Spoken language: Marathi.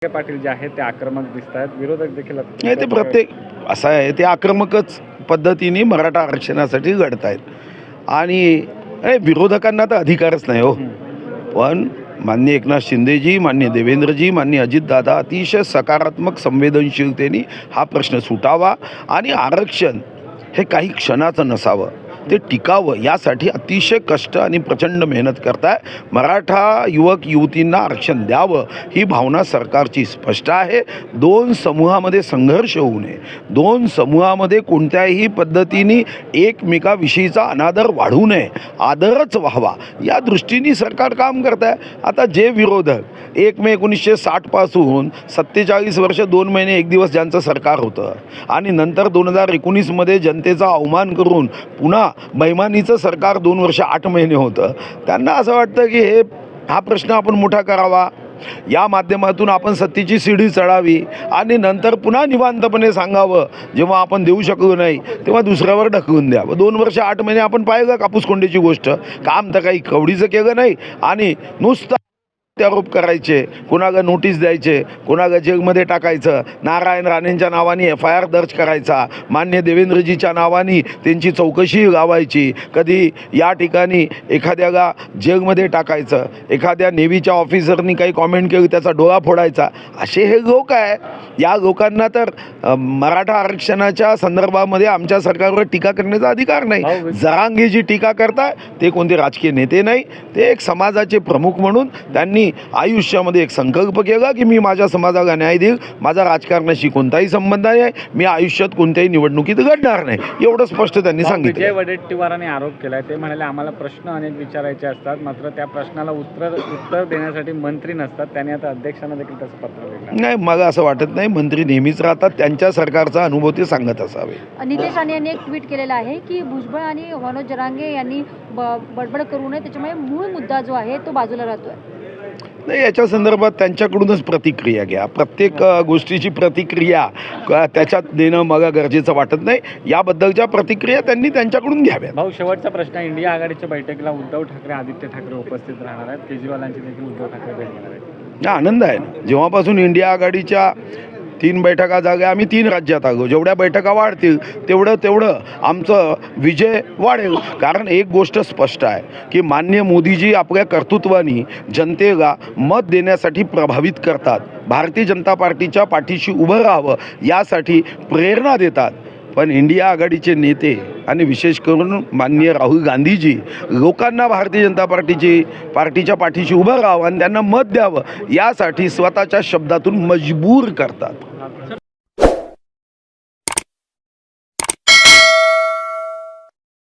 पाटील जे आहेत ते आक्रमक दिसत आहेत, विरोधक देखील नाही, ते प्रत्येक असं आहे, ते आक्रमकच पद्धतीने मराठा आरक्षणासाठी लढत आहेत. आणि विरोधकांना तर अधिकारच नाही हो. पण माननीय एकनाथ शिंदेजी, माननीय देवेंद्रजी, माननीय अजितदादा अतिशय सकारात्मक संवेदनशीलतेने हा प्रश्न सुटावा आणि आरक्षण हे काही क्षणाचं नसावं, ते टिकावं यासाठी अतिशय कष्ट आणि प्रचंड मेहनत करताय. मराठा युवक युवतींना आरक्षण द्यावं ही भावना सरकारची स्पष्ट आहे. दोन समूहामध्ये संघर्ष होऊ नये, दोन समूहामध्ये कोणत्याही पद्धतीने एकमेकाविषयीचा अनादर वाढू नये, आदरच व्हावा या दृष्टीने सरकार काम करत आहे. आता जे विरोधक 1 मे 1960 पासून 47 वर्ष 2 महिने 1 दिवस ज्यांचं सरकार होतं आणि नंतर 2019मध्ये जनतेचा अवमान करून पुन्हा बैमानीचं सरकार 2 वर्ष 8 महिने होतं, त्यांना असं वाटतं की हा प्रश्न आपण मोठा करावा, या माध्यमातून आपण सत्तेची सीडी चढावी आणि नंतर पुन्हा निवांतपणे सांगावं जेव्हा आपण देऊ शकलो नाही तेव्हा दुसऱ्यावर ढकलून द्यावं. 2 वर्ष 8 महिने आपण पाहिलं कापूस कोंड्याची गोष्ट, काम तर काही कवडीचं केलं नाही आणि नुसतं आरोप करायचे, कोणाला नोटीस द्यायचे, कोणाला जेलमध्ये टाकायचं, नारायण राणेंच्या नावाने FIR दर्ज करायचा, मान्य देवेंद्रजीच्या नावाने त्यांची चौकशी लावायची, कधी या ठिकाणी एखाद्याला जेलमध्ये टाकायचं, एखाद्या नेव्हीच्या ऑफिसरनी काही कॉमेंट केली त्याचा डोळा फोडायचा. असे हे लोक आहे. या लोकांना तर मराठा आरक्षणाच्या संदर्भामध्ये आमच्या सरकारवर टीका करण्याचा अधिकार नाही. जरांगे जी टीका करताय ते कोणते राजकीय नेते नाही, ते एक समाजाचे प्रमुख म्हणून त्यांनी आयुष्यामध्ये एक संकल्प केला की मी माझ्या समाजाला न्याय देईल, माझा राजकारणाशी कोणताही संबंध नाही, मी आयुष्यात कोणत्याही निवडणुकीत लढणार नाही, एवढं स्पष्ट त्यांनी सांगितलं. विजय वडेट्टीवारांनी आरोप केलाय, ते म्हणाले आम्हाला प्रश्न अनेक विचारायचे असतात, मात्र त्या प्रश्नाला उत्तर देण्यासाठी मंत्री नसतात. त्यांनी आता अध्यक्षांना देखील त्याचं पत्र लिहिलं. नाही, मला असं वाटत नाही. मंत्री नेहमीच राहतात, त्यांच्या सरकारचा अनुभव ते सांगत असावे. नितेश राणे यांनी एक ट्विट केलेलं आहे की भुजबळ आणि मनोज जरांगे यांनी बडबड करू नये, त्याच्यामुळे मूळ मुद्दा जो आहे तो बाजूला राहतोय. नाही, याच्या संदर्भात त्यांच्याकडूनच प्रतिक्रिया घ्या. प्रत्येक गोष्टीची प्रतिक्रिया त्याच्यात देणं मला गरजेचं वाटत नाही. याबद्दलच्या प्रतिक्रिया त्यांनी त्यांच्याकडून घ्याव्या. भाऊ, शेवटचा प्रश्न, इंडिया आघाडीच्या बैठकीला उद्धव ठाकरे, आदित्य ठाकरे उपस्थित राहणार आहेत, केजरीवालांची देखील उद्धव ठाकरे भेट घेणार आहेत. आनंद आहे ना. जेव्हापासून इंडिया आघाडीच्या 3 बैठका झाल्या, आम्ही 3 राज्यात आलो, जेवढ्या बैठका वाढतील तेवढं आमचं विजय वाढेल. कारण एक गोष्ट स्पष्ट आहे की माननीय मोदीजी आपल्या कर्तृत्वाने जनतेला मत देण्यासाठी प्रभावित करतात, भारतीय जनता पार्टीच्या पाठीशी उभं राहावं यासाठी प्रेरणा देतात. पण इंडिया आघाडीचे नेते आणि विशेष करून माननीय राहुल गांधीजी लोकांना भारतीय जनता पार्टीच्या पाठीशी उभं राहावं आणि त्यांना मत द्यावं यासाठी स्वतःच्या शब्दातून मजबूर करतात.